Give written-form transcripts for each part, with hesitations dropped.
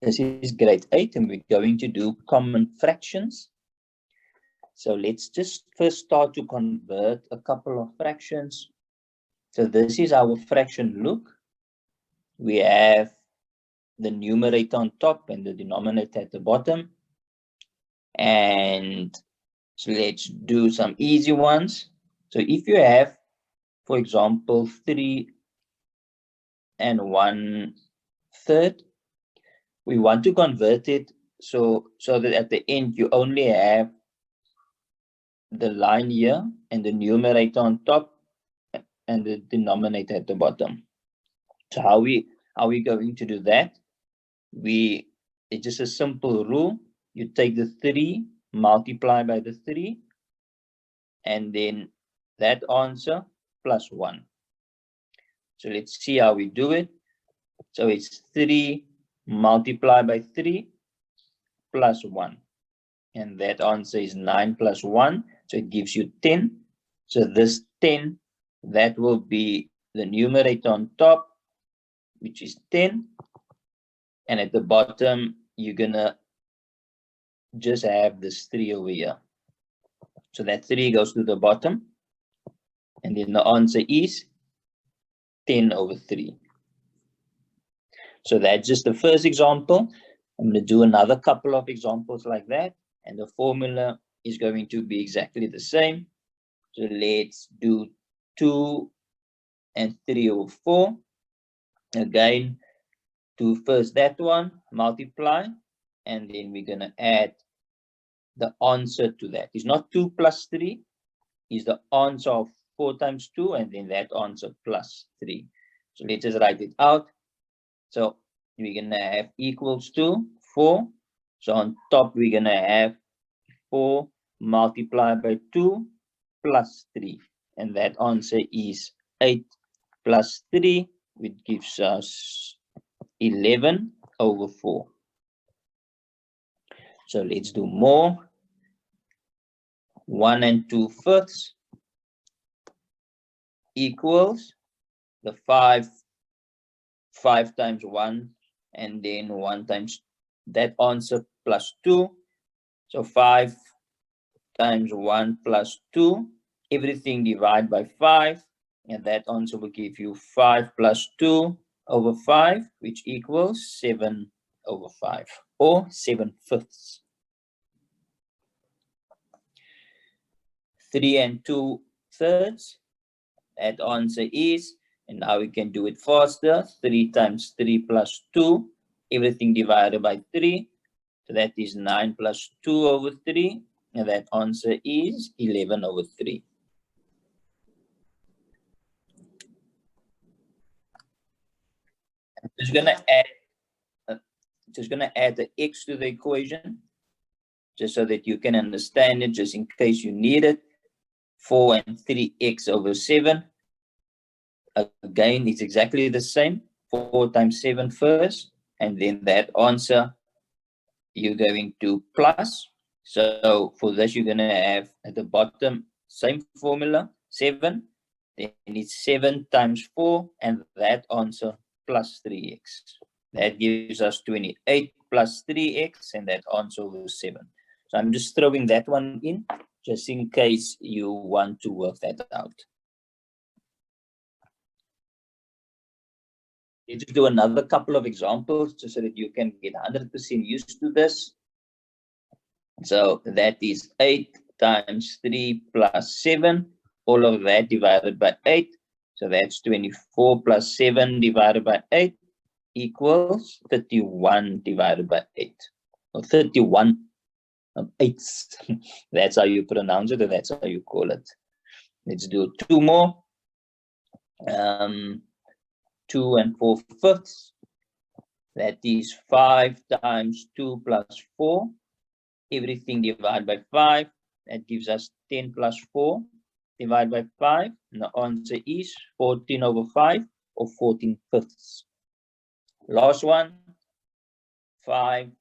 This is grade 8 and we're going to do common fractions. So let's just first start to convert a couple of fractions. So this is our fraction look. We have the numerator on top and the denominator at the bottom. And so let's do some easy ones. So if you have, for example, 3 1/3, we want to convert it so that at the end you only have the line here and the numerator on top and the denominator at the bottom. So how are we going to do that? It's just a simple rule. You take the 3, multiply by the 3, and then that answer plus 1. So let's see how we do it. So it's 3 multiplied by 3 plus 1. And that answer is 9 plus 1. So it gives you 10. So this 10, that will be the numerator on top, which is 10. And at the bottom, you're going to just have this 3 over here. So that 3 goes to the bottom. And then the answer is 10 over 3. So that's just the first example. I'm going to do another couple of examples like that. And the formula is going to be exactly the same. So let's do 2 and 3 over 4. Again, do first that one, multiply, and then we're going to add the answer to that. It's not 2 plus 3. It's the answer of 4 times 2, and then that answer plus 3. So let's just write it out. So we're going to have equals to 4. So on top, we're going to have 4 multiplied by 2 plus 3. And that answer is 8 plus 3, which gives us 11 over 4. So let's do more. 1 2/5 equals the 5 times 1, and then 1 times that answer plus 2. So 5 times 1 plus 2, everything divided by 5, and that answer will give you 5 plus 2 over 5, which equals 7 over 5, or 7/5. 3 2/3, that answer is, and now we can do it faster, 3 times 3 plus 2, everything divided by 3. So that is 9 plus 2 over 3, and that answer is 11 over 3. I'm just gonna add the x to the equation, just so that you can understand it, just in case you need it. 4 and 3x over 7. Again, it's exactly the same. 4 times 7 first, and then that answer you're going to plus. So for this, you're going to have at the bottom, same formula, 7. Then it's 7 times 4, and that answer plus 3x. That gives us 28 plus 3x, and that answer was 7. So I'm just throwing that one in, just in case you want to work that out. Let's do another couple of examples, just so that you can get 100% used to this. So that is 8 times 3 plus 7, all of that divided by 8. So that's 24 plus 7 divided by 8 equals 31 divided by 8. Or 31 eighths. That's how you pronounce it, or that's how you call it. Let's do 2 more. 2 4/5. That is 5 times 2 plus 4. Everything divided by 5. That gives us 10 plus 4 divided by 5. And the answer is 14 over 5, or 14/5. Last one, 5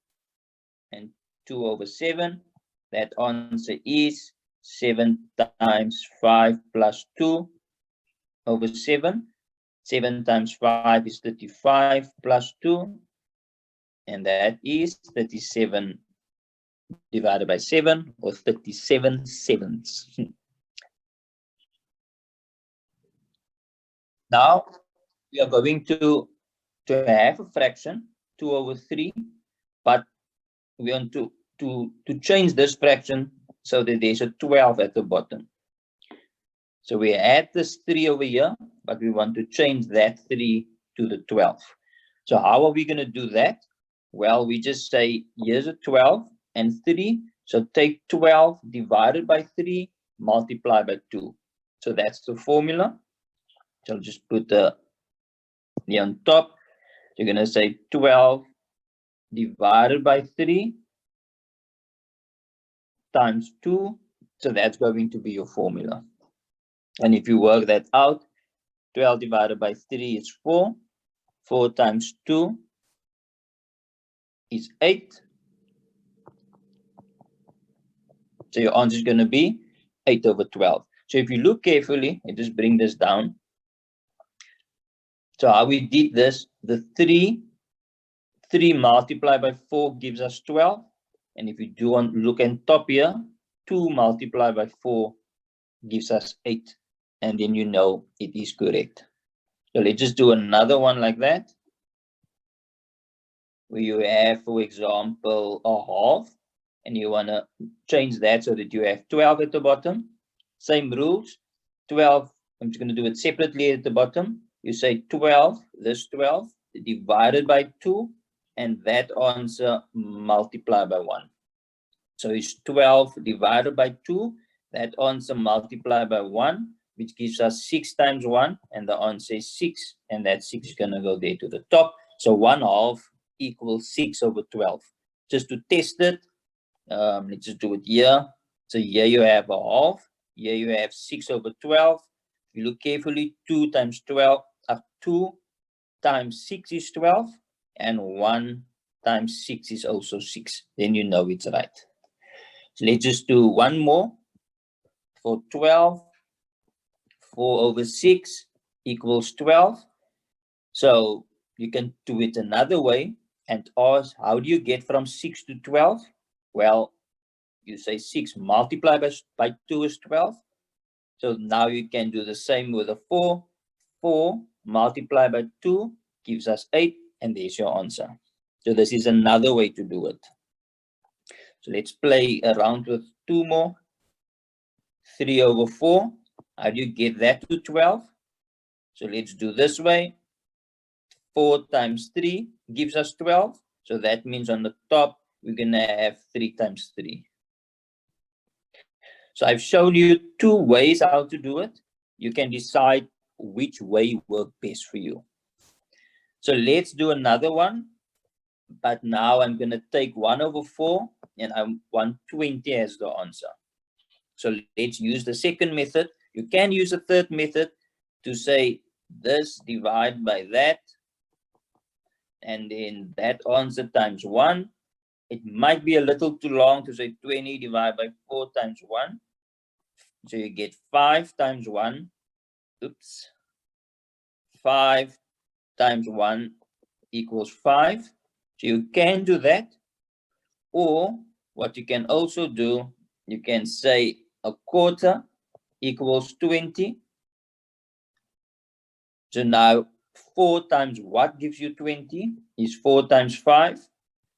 and 2 over 7. That answer is 7 times 5 plus 2 over 7. 7 times 5 is 35 plus 2. and that is 37 divided by 7, or 37 sevenths. Now we are going to have a fraction 2 over 3, but we want to change this fraction so that there's a 12 at the bottom. So we add this 3 over here, but we want to change that 3 to the 12. So how are we going to do that? Well, we just say here's a 12 and 3. So take 12 divided by 3, multiply by 2. So that's the formula. So I'll just put the on top. You're going to say 12 divided by 3 times 2. So that's going to be your formula. And if you work that out, 12 divided by 3 is 4. 4 times 2 is 8. So your answer is going to be 8 over 12. So if you look carefully, I just bring this down. So how we did this, the 3 multiplied by 4 gives us 12. And if you do want look on top here, 2 multiplied by 4 gives us 8. And then you know it is correct. So let's just do another one like that, where you have, for example, a half, and you want to change that so that you have 12 at the bottom. Same rules. 12, I'm just going to do it separately at the bottom. You say 12, this 12, divided by 2, and that answer multiplied by 1. So it's 12 divided by 2, that answer multiplied by 1, which gives us 6 times 1, and the answer is 6, and that 6 is going to go there to the top. So 1/2 equals 6 over 12. Just to test it, let's just do it here. So here you have a half, here you have 6 over 12. If you look carefully, 2 times 12, 2 times 6 is 12, and 1 times 6 is also 6. Then you know it's right. So let's just do one more. For 12, 4 over 6 equals 12. So you can do it another way and ask, how do you get from 6 to 12? Well, you say 6 multiplied by 2 is 12. So now you can do the same with a 4. 4 multiplied by 2 gives us 8, and there's your answer. So this is another way to do it. So let's play around with 2 more. 3 over 4. How do you get that to 12? So let's do this way. 4 times 3 gives us 12. So that means on the top, we're going to have 3 times 3. So I've shown you 2 ways how to do it. You can decide which way works best for you. So let's do another one. But now I'm going to take 1 over 4, and I want 20 as the answer. So let's use the second method. You can use a third method to say this divide by that, and then that answer times 1. It might be a little too long to say 20 divided by 4 times 1. So you get 5 times 1. Oops. 5 times 1 equals 5. So you can do that. Or what you can also do, you can say a quarter equals 20. So now 4 times what gives you 20 is 4 times 5.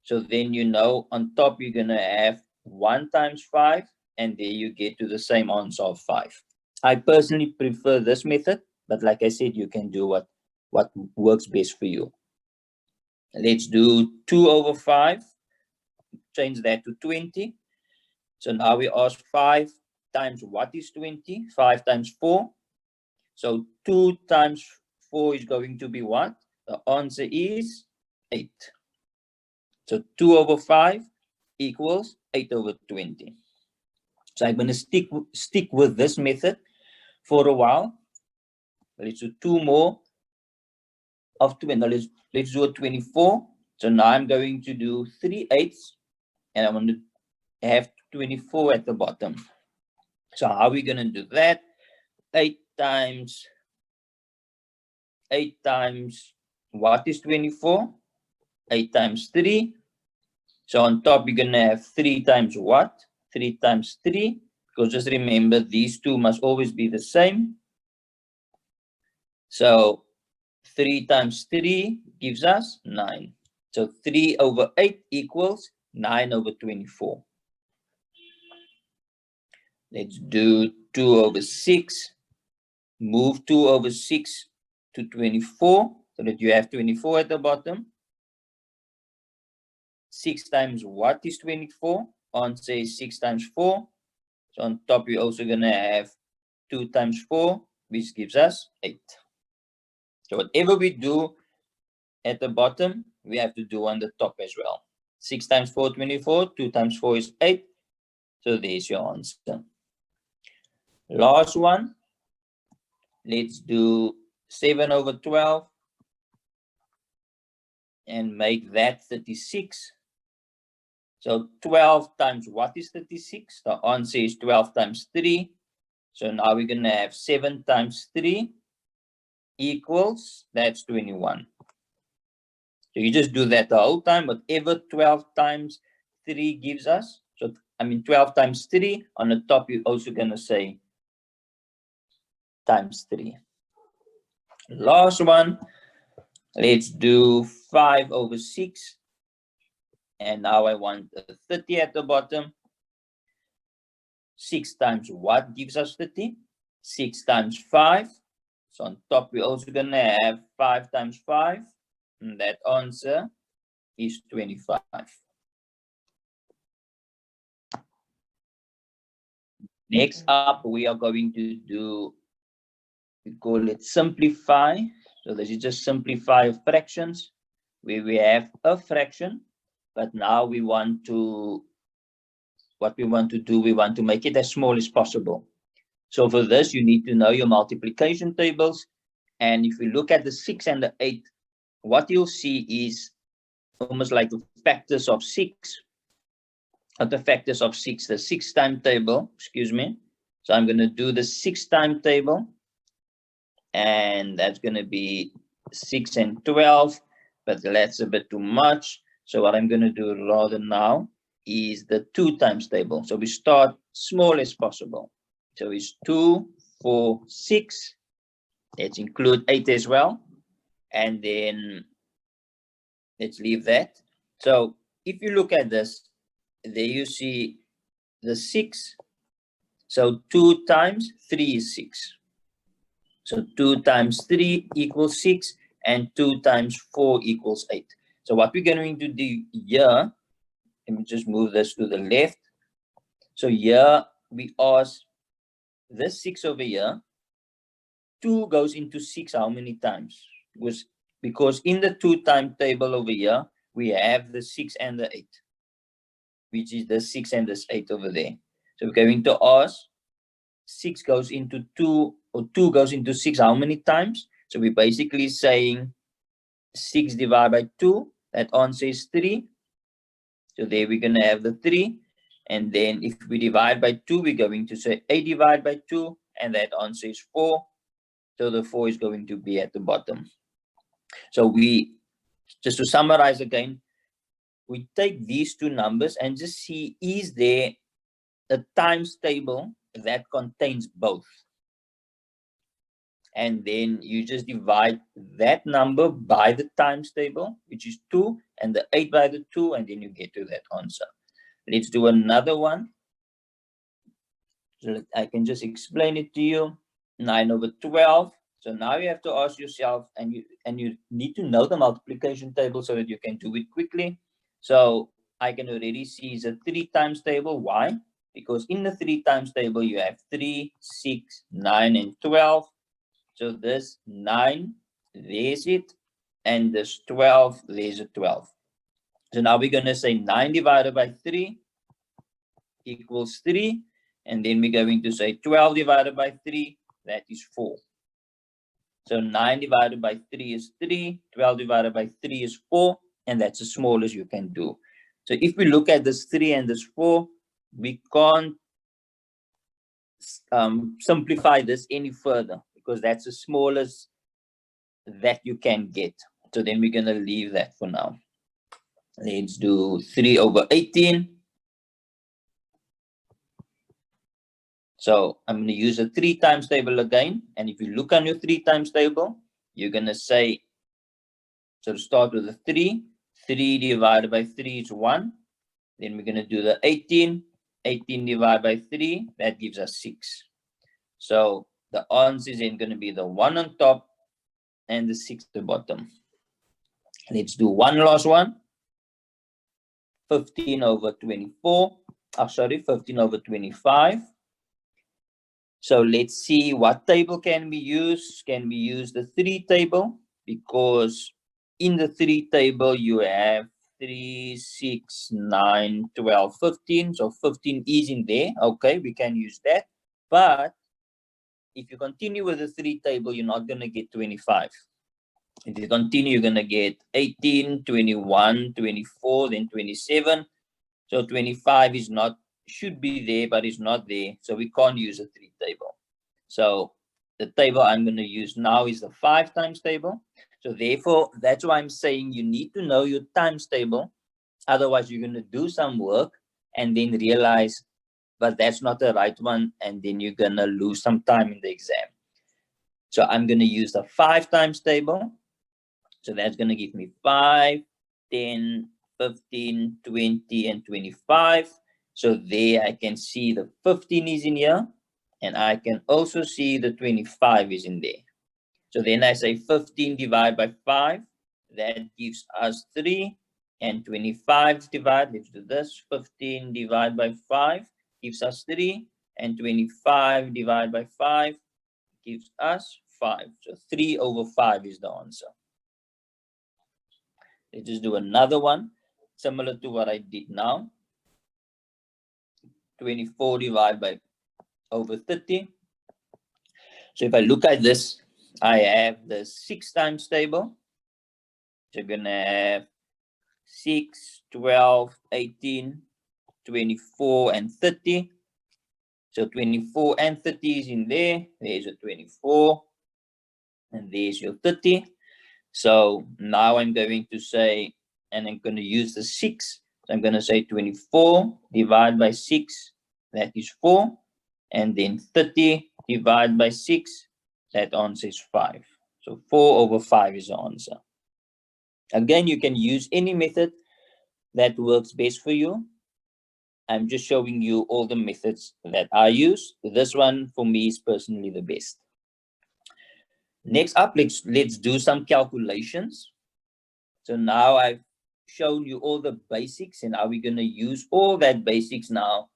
So then you know on top you're going to have 1 times 5, and there you get to the same answer of 5. I personally prefer this method, but like I said, you can do what works best for you. Let's do 2 over 5. Change that to 20. So now we ask 5 times what is 20? 5 times 4. So 2 times 4 is going to be what? The answer is 8. So 2 over 5 equals 8 over 20. So I'm going to stick with this method for a while. Let's do 2 more of 20. Now let's do a 24. So now I'm going to do 3/8, and I want to have 24 at the bottom. So how are we going to do that? 8 times what is 24? 8 times 3. So on top, you're going to have 3 times what? 3 times 3. Because just remember, these two must always be the same. So 3 times 3 gives us 9. So 3 over 8 equals 9 over 24. Let's do 2 over 6. Move 2 over 6 to 24 so that you have 24 at the bottom. 6 times what is 24? Answer is 6 times 4. So on top, you're also going to have 2 times 4, which gives us 8. So whatever we do at the bottom, we have to do on the top as well. 6 times 4, 24. 2 times 4 is 8. So there's your answer. Last one. Let's do 7 over 12 and make that 36. So 12 times what is 36? The answer is 12 times 3. So now we're going to have 7 times 3 equals, that's 21. So you just do that the whole time, whatever 12 times 3 gives us. So, 12 times 3, on the top, you're also going to say times 3. Last one, let's do 5 over 6. And now I want a 30 at the bottom. 6 times what gives us 30? 6 times 5. So on top, we're also going to have 5 times 5. And that answer is 25. Next up, we are going to do, we call it simplify. So this is just simplify of fractions, where we have a fraction, but now we want to, what we want to do, we want to make it as small as possible. So for this, you need to know your multiplication tables. And if we look at the 6 and the 8, what you'll see is almost like the factors of 6. Not the factors of 6, the 6 time table, excuse me. So I'm going to do the 6 time table. And that's going to be 6 and 12, but that's a bit too much. So what I'm going to do rather now is the 2 times table. So we start small as possible. So it's 2, 4, 6. Let's include 8 as well. And then let's leave that. So if you look at this, there you see the 6. So 2 times 3 is 6. So 2 times 3 equals 6, and 2 times 4 equals 8. So what we're going to do here, let me just move this to the left. So here we ask this 6 over here, 2 goes into 6 how many times? Because in the 2 time table over here, we have the 6 and the 8, which is the 6 and this 8 over there. So we're going to ask 6 goes into 2, or 2 goes into 6 how many times? So we're basically saying 6 divided by 2, that answer is 3. So there we're going to have the 3. And then if we divide by 2, we're going to say 8 divided by 2, and that answer is 4. So the 4 is going to be at the bottom. So we, just to summarize again, we take these two numbers and just see, is there a times table that contains both? And then you just divide that number by the times table, which is 2, and the 8 by the 2, and then you get to that answer. Let's do another one. So I can just explain it to you. 9 over 12. So now you have to ask yourself, and you need to know the multiplication table so that you can do it quickly. So I can already see it's a 3 times table. Why? Because in the 3 times table, you have 3, 6, 9, and 12. So this 9, there's it. And this 12, there's a 12. So now we're going to say 9 divided by 3 equals 3. And then we're going to say 12 divided by 3, that is 4. So 9 divided by 3 is 3. 12 divided by 3 is 4. And that's as small as you can do. So if we look at this 3 and this 4, we can't simplify this any further, because that's the smallest that you can get. So then we're going to leave that for now. Let's do 3 over 18. So I'm going to use a 3 times table again. And if you look on your 3 times table, you're going to say, so to start with the 3, 3 divided by 3 is 1. Then we're going to do the 18. 18 divided by 3, that gives us 6. So the answer is then going to be the 1 on top and the 6 at the bottom. Let's do one last one. 15 over 24. Oh, sorry, 15 over 25. So let's see what table can we use. Can we use the 3 table? Because in the 3 table, you have 3, 6, 9, 12, 15. So 15 is in there. Okay, we can use that. But if you continue with the 3 table, you're not going to get 25. If you continue, you're going to get 18, 21, 24, then 27. So 25 is not, should be there, but it's not there. So we can't use a 3 table. So the table I'm going to use now is the 5 times table. So therefore, that's why I'm saying you need to know your times table. Otherwise, you're going to do some work and then realize, but that's not the right one. And then you're going to lose some time in the exam. So I'm going to use the 5 times table. So that's going to give me 5, 10, 15, 20, and 25. So there I can see the 15 is in here. And I can also see the 25 is in there. So then I say 15 divided by 5. That gives us 3. And 25 divided, let's do this. 15 divided by 5 gives us 3. And 25 divided by 5 gives us 5. So 3 over 5 is the answer. Let's just do another one, similar to what I did now. 24 divided by over 30. So if I look at this, I have the 6 times table. So you're going to have 6, 12, 18, 24, and 30. So 24 and 30 is in there. There's a 24. And there's your 30. So now I'm going to say, and I'm going to use the 6. So I'm going to say 24 divided by 6, that is 4. And then 30 divided by 6, that answer is 5. So 4 over 5 is the answer. Again, you can use any method that works best for you. I'm just showing you all the methods that I use. This one for me is personally the best. Next up, let's do some calculations. So now I've shown you all the basics, and are we going to use all that basics now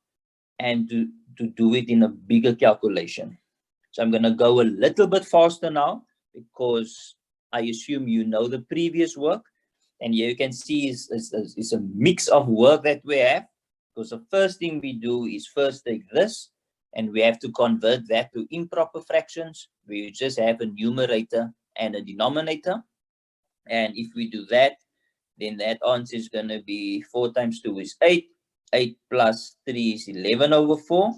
and to do it in a bigger calculation. So I'm going to go a little bit faster now because I assume you know the previous work. And here you can see it's a mix of work that we have. Because the first thing we do is first take this, and we have to convert that to improper fractions. We just have a numerator and a denominator. And if we do that, then that answer is going to be 4 times 2 is 8. 8 plus 3 is 11 over 4.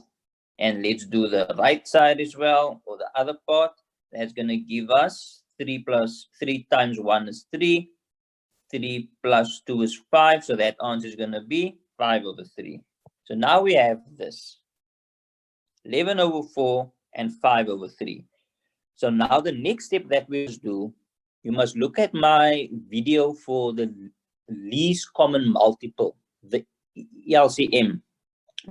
And let's do the right side as well, or the other part. That's going to give us 3 times 1 is 3. 3 plus 2 is 5. So that answer is going to be 5 over 3. So now we have this. 11 over 4 and 5 over 3. So now the next step that we must do, you must look at my video for the least common multiple, the LCM,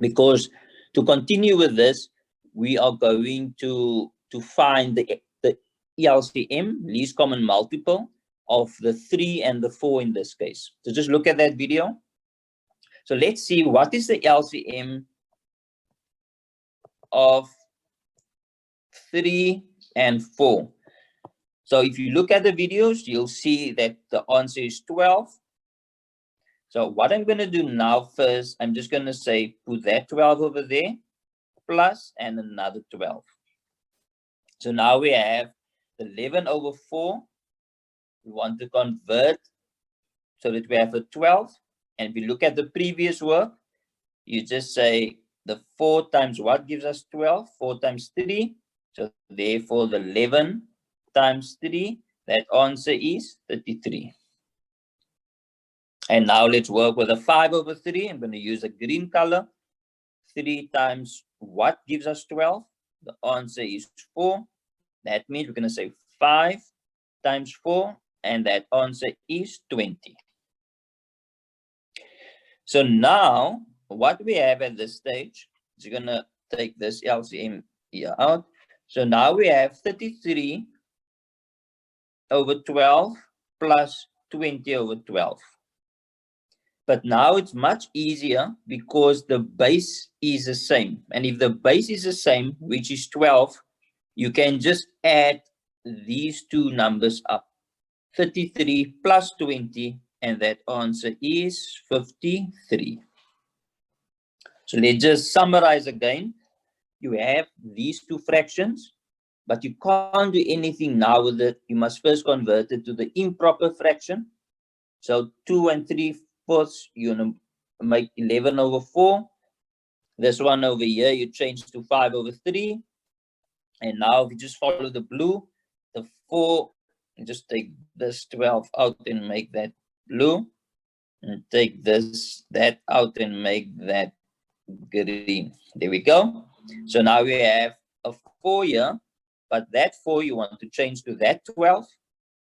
because to continue with this, we are going to find the LCM, least common multiple, of the 3 and the 4 in this case. So just look at that video. So let's see what is the LCM of 3 and 4. So if you look at the videos, you'll see that the answer is 12. So what I'm going to do now first, I'm just going to say put that 12 over there, plus and another 12. So now we have 11 over 4. We want to convert so that we have a 12. And if you look at the previous work, you just say the 4 times what gives us 12? 4 times 3. So therefore the 11 times 3, that answer is 33. And now let's work with a 5 over 3. I'm going to use a green color. 3 times what gives us 12? The answer is 4. That means we're going to say 5 times 4, and that answer is 20. So now, what we have at this stage is you're going to take this LCM here out. So now we have 33 over 12 plus 20 over 12. But now it's much easier because the base is the same. And if the base is the same, which is 12, you can just add these two numbers up. 33 plus 20, and that answer is 53. So let's just summarize again. You have these two fractions, but you can't do anything now with it. You must first convert it to the improper fraction. So 2 and 3/4, you're going to make 11 over 4. This one over here, you change to 5 over 3. And now if you just follow the blue, the 4, and just take this 12 out and make that blue. And take that out and make that green. There we go. So now we have a 4 here, but that 4 you want to change to that 12.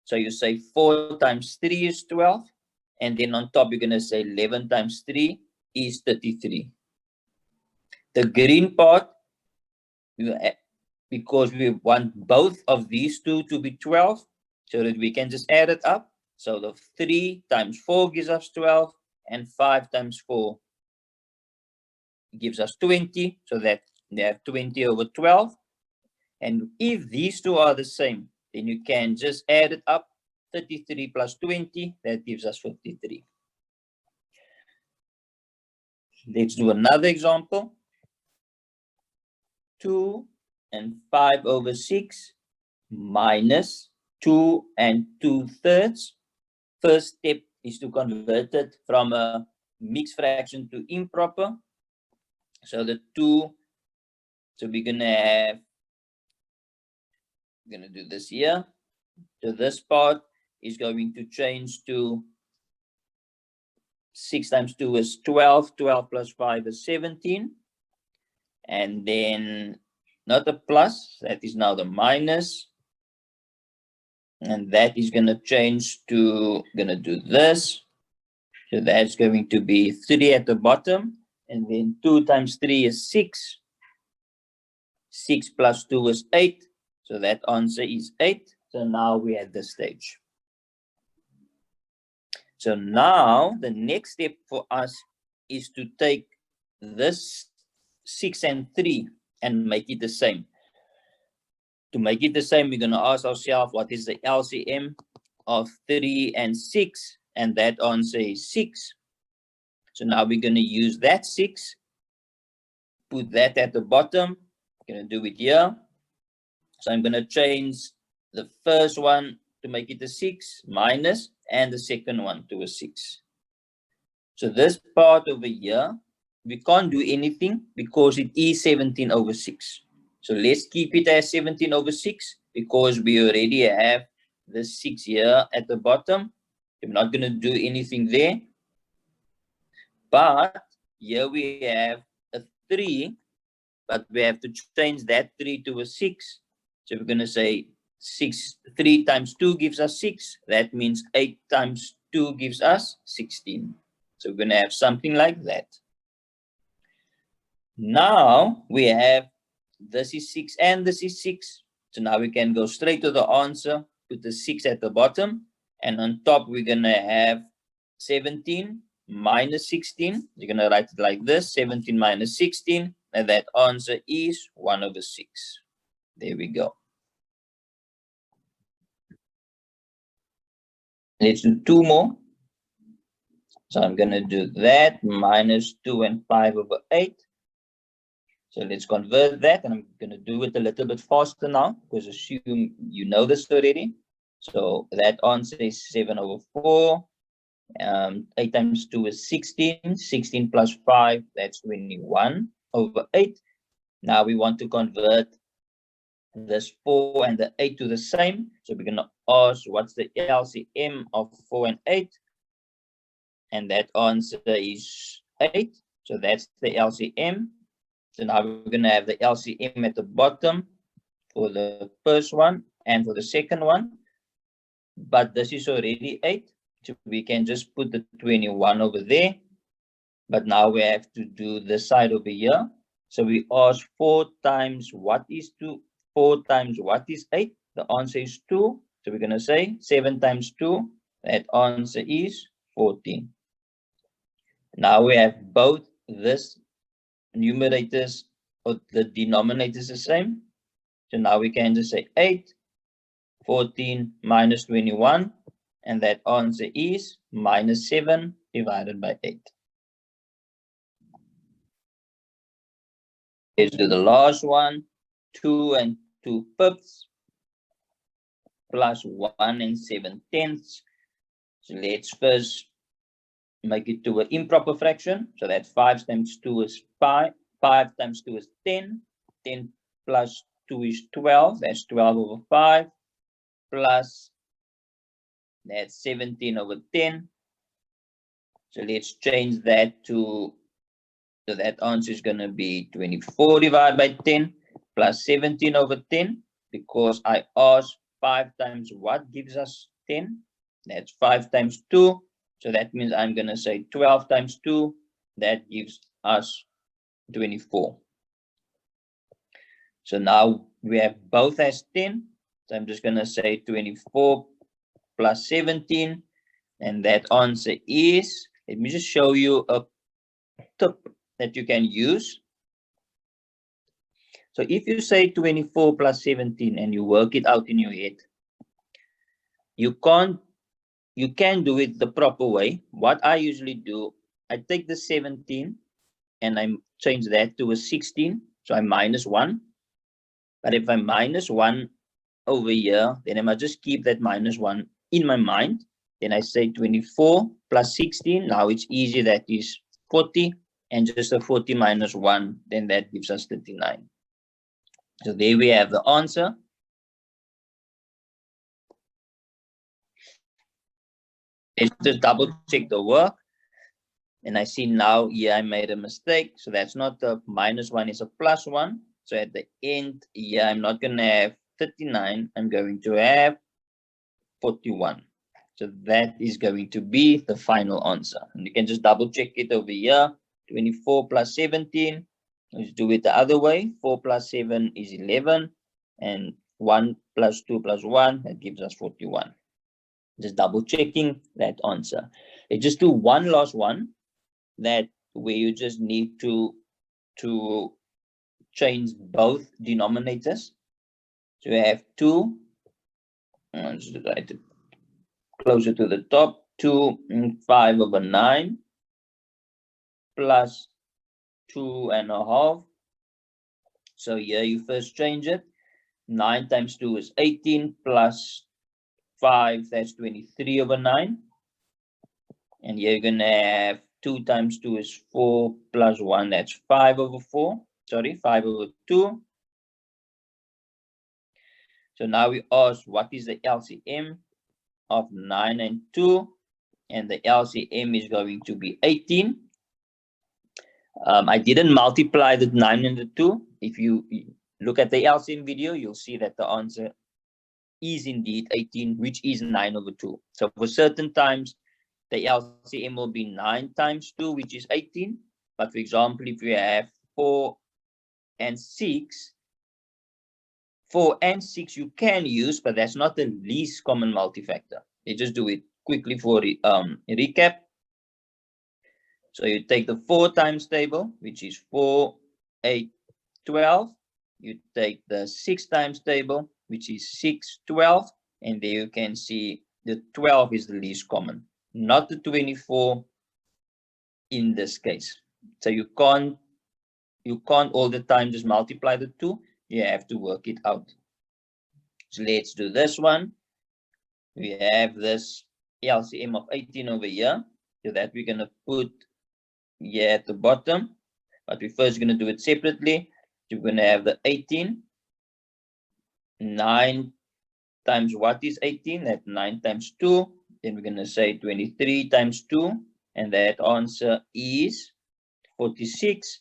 So you say 4 times 3 is 12. And then on top, you're going to say 11 times 3 is 33. The green part, because we want both of these two to be 12, so that we can just add it up. So the 3 times 4 gives us 12, and 5 times 4 gives us 20. So that they have 20 over 12. And if these two are the same, then you can just add it up. 33 plus 20, that gives us 53. Let's do another example. 2 and 5 over 6 minus 2 and 2/3. First step is to convert it from a mixed fraction to improper. So the 2, so we're going to do this here. So this part is going to change to 6 times 2 is 12. 12 plus 5 is 17. And then not a plus, that is now the minus. And that is going to change to, going to do this. So that's going to be 3 at the bottom. And then 2 times 3 is 6. 6 plus 2 is 8. So that answer is 8. So now we're at this stage. So now the next step for us is to take this 6 and 3 and make it the same. To make it the same, we're going to ask ourselves, what is the LCM of 3 and 6? And that answer is 6. So now we're going to use that 6, put that at the bottom. I'm going to do it here. So I'm going to change the first one to make it a 6 minus, and the second one to a 6. So this part over here, we can't do anything because it is 17 over 6. So let's keep it as 17 over 6 because we already have the 6 here at the bottom. We're not going to do anything there. But here we have a 3, but we have to change that 3 to a 6. So we're going to say 3 times 2 gives us 6. That means 8 times 2 gives us 16. So we're going to have something like that. Now we have this is 6 and this is 6. So now we can go straight to the answer, put the 6 at the bottom. And on top, we're going to have 17 minus 16. You're going to write it like this, 17 minus 16. And that answer is 1 over 6. There we go. Let's do 2 more. So I'm going to do that, minus 2 and 5 over 8. So let's convert that, and I'm going to do it a little bit faster now, because assume you know this already. So that answer is 7 over 4. 8 times 2 is 16. 16 plus 5, that's 21 over 8. Now we want to convert this 4 and the 8 to the same. So we're going to ask, what's the LCM of 4 and 8? and that answer is 8. So that's the LCM. So now we're going to have the LCM at the bottom for the first one and for the second one. But this is already 8. So we can just put the 21 over there. But now we have to do the side over here. So we ask 4 times what is 2? 4 times what is 8? The answer is 2. So we're going to say 7 times 2. That answer is 14. Now we have both this numerators or the denominators the same. So now we can just say 8, 14 minus 21. And that answer is minus 7 divided by 8. Let's do the last one. 2 and 2/5 plus 1 and 7/10. So let's first make it to an improper fraction. So that 5 times 2 is 5. 5 times 2 is 10. 10 plus 2 is 12. That's 12 over 5. Plus that's 17 over 10. So let's change that to, so that answer is going to be 24 divided by 10 plus 17 over 10, because I asked 5 times what gives us 10. That's 5 times 2. So that means I'm going to say 12 times 2. That gives us 24. So now we have both as 10. So I'm just going to say 24 plus 17. And that answer is, let me just show you a tip that you can use. So if you say 24 plus 17 and you work it out in your head, you can do it the proper way. What I usually do, I take the 17 and I change that to a 16. So I minus 1. But if I minus 1 over here, then I must just keep that minus 1 in my mind. Then I say 24 plus 16. Now it's easy. That is 40. And just a 40 minus 1, then that gives us 39. So there we have the answer. Let's just double check the work. And I see now here I made a mistake. So that's not a minus 1, it's a plus 1. So at the end here, I'm not going to have 39. I'm going to have 41. So that is going to be the final answer. And you can just double check it over here. 24 plus 17. Let's do it the other way. 4 plus 7 is 11. And 1 plus 2 plus 1, that gives us 41. Just double checking that answer. Let's just do one last one, that where you just need to change both denominators. So we have 2. Just write it closer to the top. 2 and 5 over 9 plus 2.5. So here you first change it. 9 times 2 is 18 plus 5, that's 23 over 9. And here you're going to have 2 times 2 is 4 plus 1, that's 5 over 4. Sorry, 5 over 2. So now we ask what is the LCM of 9 and 2. And the LCM is going to be 18. I didn't multiply the 9 and the 2. If you look at the LCM video, you'll see that the answer is indeed 18, which is 9 over 2. So for certain times, the LCM will be 9 times 2, which is 18. But for example, if you have 4 and 6, 4 and 6 you can use, but that's not the least common multifactor. You just do it quickly for recap. So you take the 4 times table, which is 4, 8, 12. You take the 6 times table, which is 6, 12. And there you can see the 12 is the least common, not the 24 in this case. So you can't all the time just multiply the 2. You have to work it out. So let's do this one. We have this LCM of 18 over here. So that we're going to put here at the bottom. But we're first going to do it separately. So we're going to have the 18. 9 times what is 18? That's 9 times 2. Then we're going to say 23 times 2. and that answer is 46.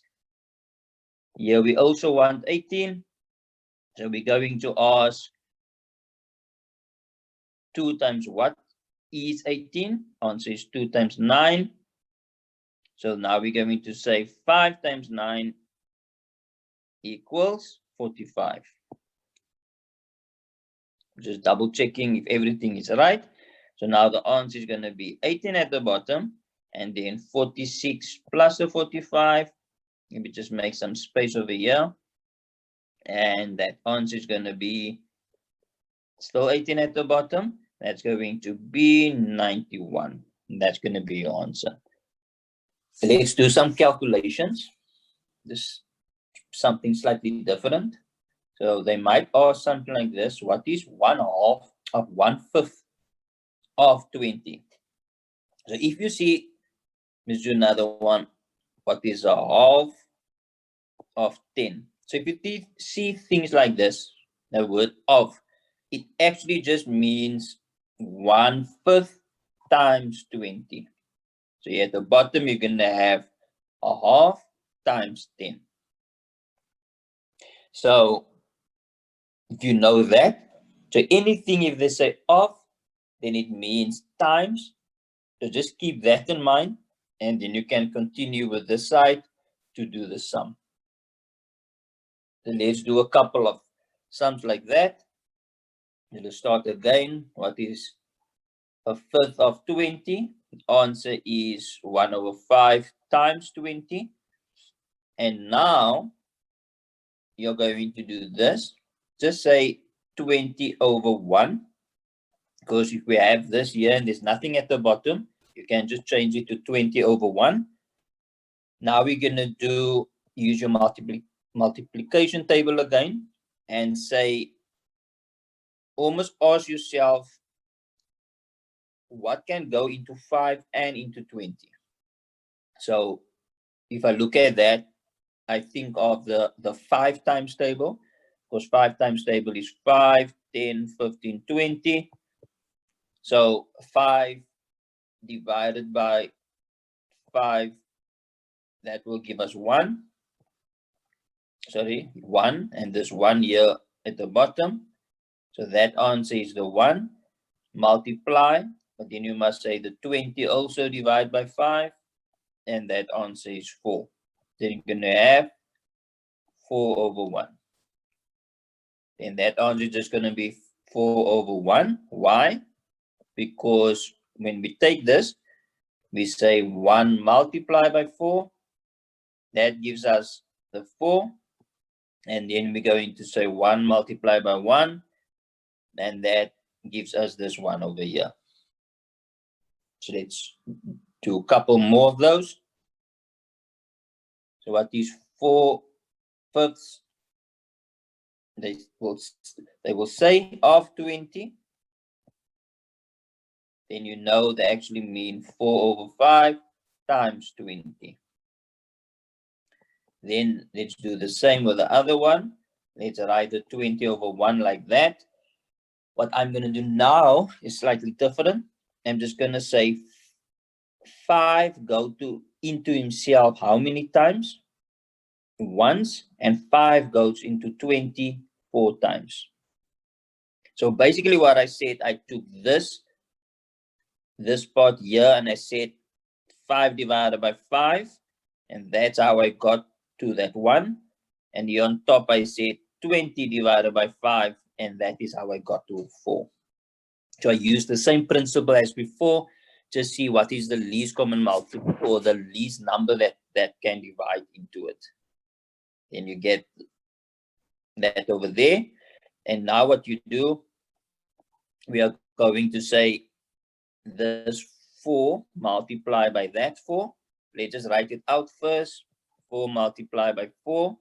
Here we also want 18. So we're going to ask 2 times what is 18? Answer is 2 times 9. So now we're going to say 5 times 9 equals 45. Just double checking if everything is right. So now the answer is going to be 18 at the bottom, and then 46 plus a 45. Maybe just make some space over here. And that answer is going to be still 18 at the bottom. That's going to be 91. That's going to be your answer. Let's do some calculations. This something slightly different. So they might ask something like this. What is 1/2 of 1/5 of 20? So if you see, let's do another one. What is 1/2 of 10? So if you see things like this, the word of, it actually just means 1/5 times 20. So here at the bottom, you're going to have 1/2 times 10. So if you know that, so anything if they say of, then it means times. So just keep that in mind, and then you can continue with this side to do the sum. So let's do a couple of sums like that. Let's start again. What is 1/5 of 20? The answer is 1/5 times 20. And now you're going to do this. Just say 20/1. Because if we have this here and there's nothing at the bottom, you can just change it to 20/1. Now we're going to use your multiplication table again and say, almost ask yourself, what can go into 5 and into 20? So if I look at that, I think of the 5 times table, because 5 times table is 5, 10, 15, 20. So 5 divided by 5, that will give us 1. Sorry, 1, and this 1 here at the bottom. So that answer is the 1. Multiply, but then you must say the 20 also divide by 5, and that answer is 4. Then you're going to have 4/1. Then that answer is just going to be 4/1. Why? Because when we take this, we say 1 multiplied by 4. That gives us the 4. And then we're going to say 1 multiplied by 1. And that gives us this 1 over here. So let's do a couple more of those. So what is 4/5? They will say of 20. Then you know they actually mean 4/5 times 20. Then let's do the same with the other one. Let's write the 20/1 like that. What I'm going to do now is slightly different. I'm just going to say 5 go into himself how many times? Once, and 5 goes into 20 4 times. So basically what I said, I took this part here and I said 5 divided by 5, and that's how I got to that 1. And here on top I said 20 divided by 5, and that is how I got to 4. So I used the same principle as before. Just see what is the least common multiple, or the least number that can divide into it. Then you get that over there. And now what you do, we are going to say this 4 multiplied by that 4. Let's just write it out first. 4 multiplied by 4.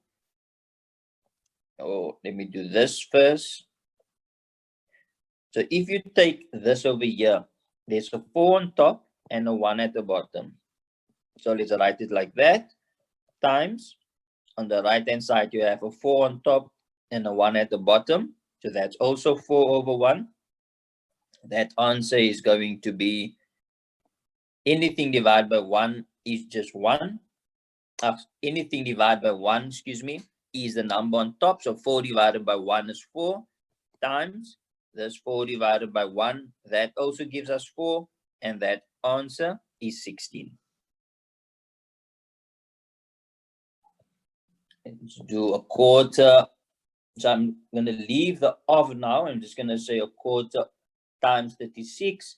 Oh, let me do this first. So if you take this over here, there's a 4 on top and a 1 at the bottom. So let's write it like that. Times, on the right hand side, you have a 4 on top and a 1 at the bottom. So that's also 4/1. That answer is going to be anything divided by 1 is just 1. Anything divided by 1, excuse me, is the number on top. So 4 divided by 1 is 4 times this 4 divided by 1. That also gives us 4. And that answer is 16. Let's do a quarter. So I'm going to leave the of now. I'm just going to say a quarter times 36.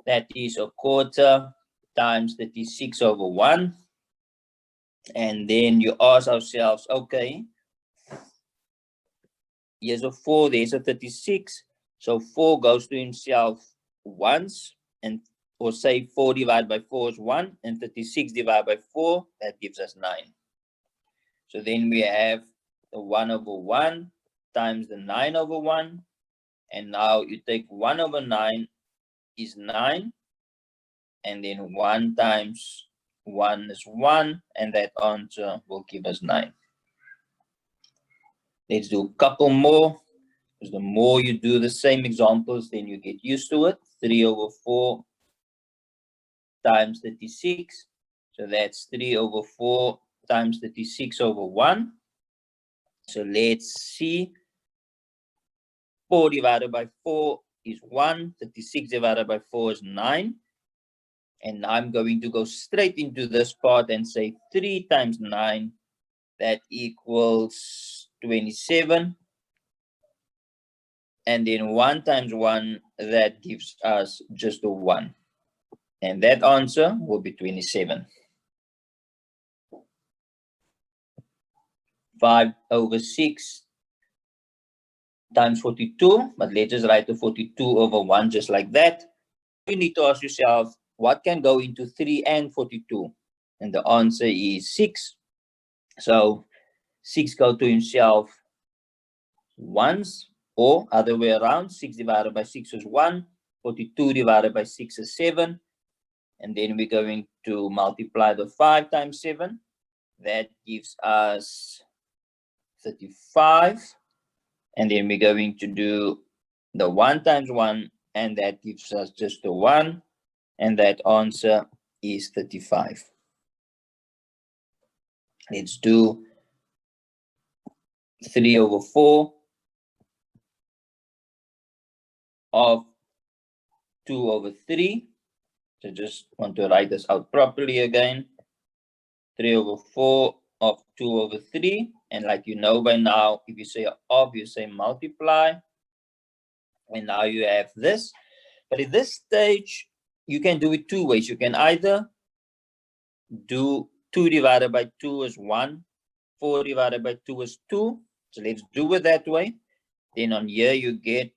That is a quarter times 36 over 1. And then you ask ourselves, okay, here's a 4, there's a 36. So 4 goes to himself once, and or say 4 divided by 4 is 1, and 36 divided by 4, that gives us 9. So then we have the 1 over 1 times the 9 over 1. And now you take 1 over 9 is 9. And then 1 times 1 is 1. And that answer will give us 9. Let's do a couple more. Because the more you do the same examples, then you get used to it. 3 over 4 times 36. So that's 3 over 4 times 36 over 1. So let's see. 4 divided by 4 is 1. 36 divided by 4 is 9. And I'm going to go straight into this part and say 3 times 9. That equals 27. And then 1 times 1, that gives us just a 1. And that answer will be 27. 5 over 6 times 42, but let's just write the 42 over 1 just like that. You need to ask yourself, what can go into 3 and 42? And the answer is 6. So 6 go to himself once, or other way around. 6 divided by 6 is 1. 42 divided by 6 is 7. And then we're going to multiply the 5 times 7. That gives us 35. And then we're going to do the 1 times 1, and that gives us just the 1. And that answer is 35. Let's do 3 over 4 of 2 over 3. So just want to write this out properly again. 3 over 4 of 2 over 3. And like you know by now, if you say of, you say multiply. And now you have this. But at this stage, you can do it two ways. You can either do 2 divided by 2 is 1. 4 divided by 2 is 2. So let's do it that way. Then on here, you get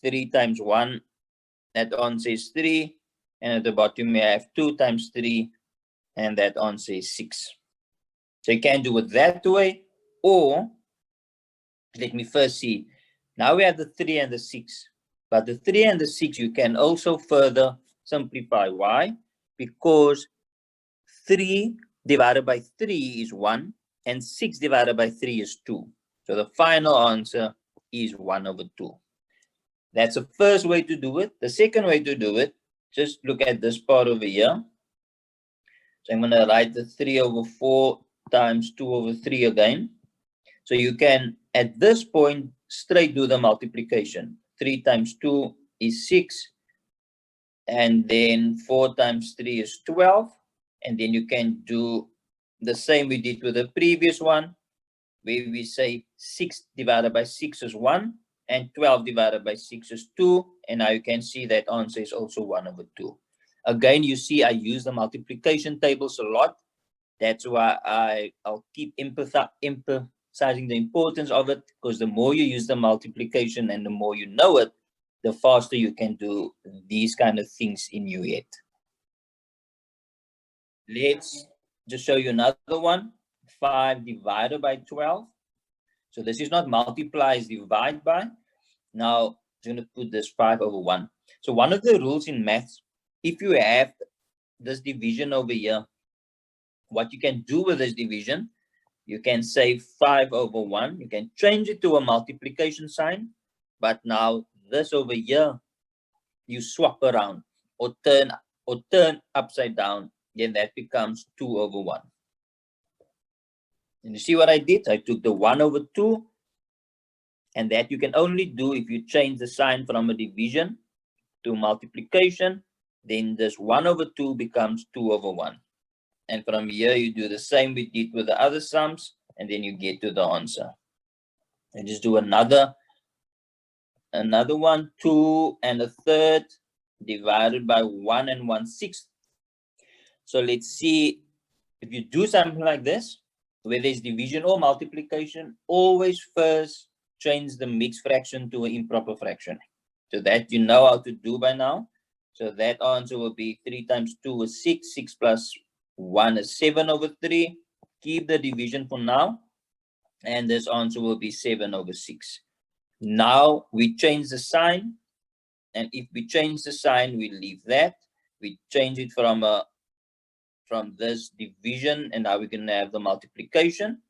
3 times 1. That answer is 3. And at the bottom, you have 2 times 3. And that answer is 6. So you can do it that way. Or, let me first see. Now we have the 3 and the 6. But the 3 and the 6, you can also further simplify. Why? Because 3 divided by 3 is 1. And 6 divided by 3 is 2. So the final answer is 1 over 2. That's the first way to do it. The second way to do it, just look at this part over here. So I'm going to write the 3 over 4 times 2 over 3 again. So you can, at this point, straight do the multiplication. 3 times 2 is 6. And then 4 times 3 is 12. And then you can do the same we did with the previous one, where we say 6 divided by 6 is 1. And 12 divided by 6 is 2. And now you can see that answer is also 1 over 2. Again, you see I use the multiplication tables a lot. That's why I'll keep emphasizing the importance of it, because the more you use the multiplication and the more you know it, the faster you can do these kind of things in your head. Let's just show you another one. 5 divided by 12. So this is not multiply, it's divide by. Now, I'm going to put this 5 over 1. So one of the rules in maths, if you have this division over here, what you can do with this division, you can say 5 over 1. You can change it to a multiplication sign. But now this over here, you swap around or or turn upside down, then that becomes 2 over 1. And you see what I did? I took the 1 over 2, and that you can only do if you change the sign from a division to multiplication. Then this 1 over 2 becomes 2 over 1. And from here, you do the same we did with the other sums, and then you get to the answer. And just do another one, 2 and a third divided by 1 and 1/6. So let's see, if you do something like this, whether it's division or multiplication, always first change the mixed fraction to an improper fraction. So that you know how to do by now. So that answer will be 3 times 2 is 6, 6 plus 1 is 7 over 3. Keep the division for now. And this answer will be 7 over 6. Now we change the sign. And if we change the sign, we leave that. We change it from this division, and now we can have the multiplication.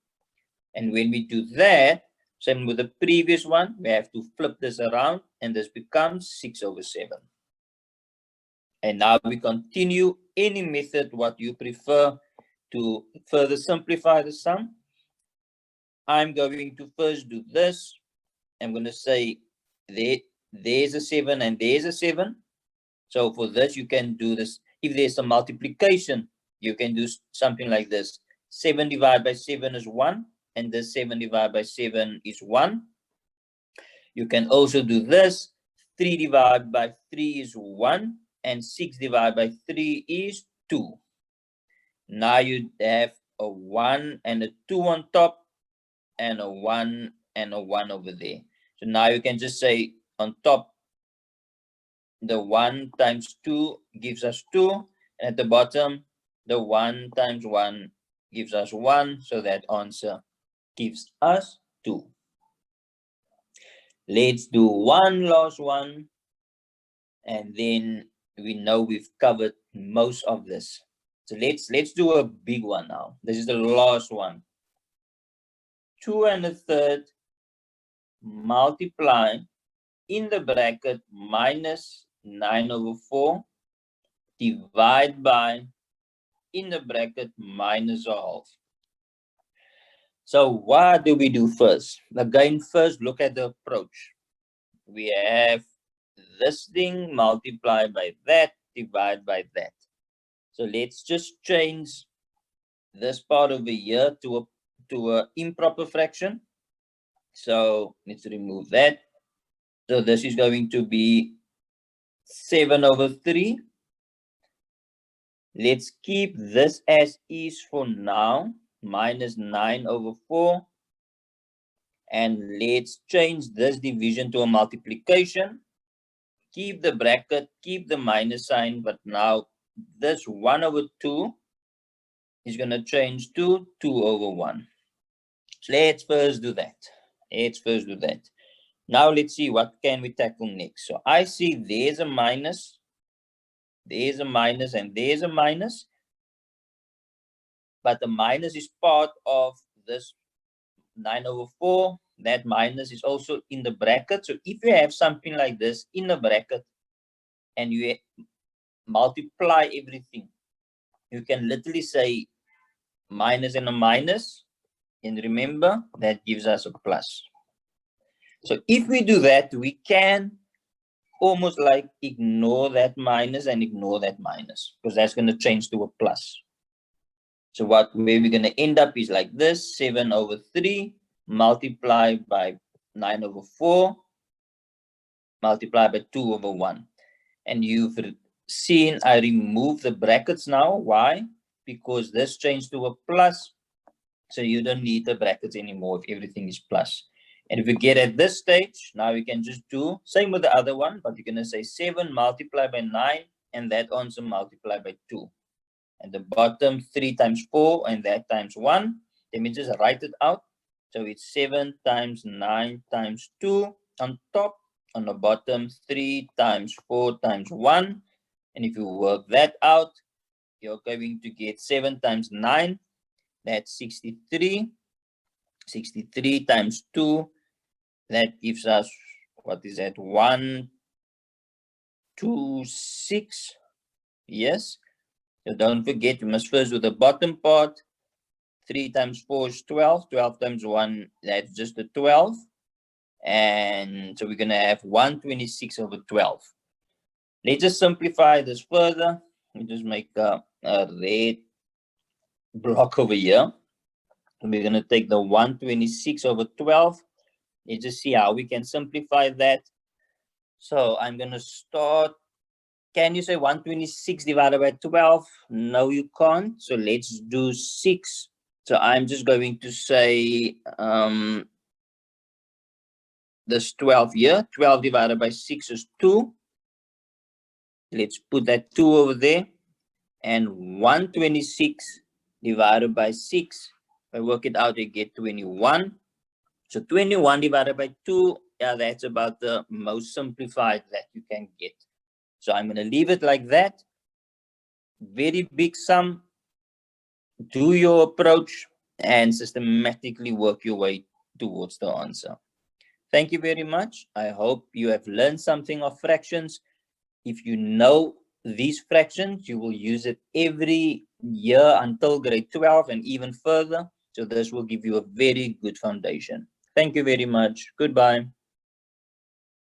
And when we do that, same with the previous one, we have to flip this around, and this becomes 6 over 7. And now we continue any method what you prefer to further simplify the sum. I'm going to first do this. I'm going to say there's a 7 and there's a 7. So for this, you can do this. If there's a multiplication, you can do something like this. 7 divided by 7 is 1, and this 7 divided by 7 is 1. You can also do this. 3 divided by 3 is 1, and 6 divided by 3 is 2. Now you have a 1 and a 2 on top, and a 1 and a 1 over there. So now you can just say on top, the 1 times 2 gives us 2. And at the bottom, the 1 times 1 gives us 1. So that answer gives us 2. Let's do one last one. And then we know we've covered most of this. So let's do a big one now. This is the last one. 2 and a third multiply in the bracket minus 9 over 4 divide by in the bracket minus a half. So what do we do first? Again, first look at the approach. We have this thing multiplied by that, divide by that. So let's just change this part over here to a improper fraction. So let's remove that. So this is going to be 7 over 3. Let's keep this as is for now, minus 9 over 4. And let's change this division to a multiplication. Keep the bracket, keep the minus sign, but now this 1 over 2 is going to change to 2 over 1. So let's first do that. Now let's see what can we tackle next. So I see there's a minus, and there's a minus. But the minus is part of this 9 over 4. That minus is also in the bracket. So if you have something like this in the bracket and you multiply everything, you can literally say minus and a minus. And remember, that gives us a plus. So if we do that, we can almost like ignore that minus and ignore that minus, because that's going to change to a plus. So where we're going to end up is like this: 7 over 3 multiplied by 9 over 4 multiplied by 2 over 1. And you've seen I remove the brackets now. Why? Because this changed to a plus. So you don't need the brackets anymore if everything is plus. And if we get at this stage, now we can just do same with the other one, but you're going to say 7 multiplied by 9, and that answer multiplied by 2. And the bottom 3 times 4, and that times 1. Let me just write it out. So it's 7 times 9 times 2 on top. On the bottom, 3 times 4 times 1. And if you work that out, you're going to get 7 times 9. That's 63. 63 times 2. That gives us, what is that? 126. Yes. So don't forget, you must first do the bottom part. 3 times 4 is 12. 12 times 1, that's just a 12. And so we're going to have 126 over 12. Let's just simplify this further. We just make a red block over here. We're going to take the 126 over 12. Let's just see how we can simplify that. So I'm going to start. Can you say 126 divided by 12? No, you can't. So let's do 6. So I'm just going to say this 12 here. 12 divided by 6 is 2. Let's put that 2 over there. And 126 divided by 6. If I work it out, I get 21. So 21 divided by 2, yeah, that's about the most simplified that you can get. So I'm going to leave it like that. Very big sum. Do your approach and systematically work your way towards the answer. Thank you very much. I hope you have learned something of fractions. If you know these fractions, you will use it every year until grade 12 and even further. So this will give you a very good foundation. Thank you very much. Goodbye.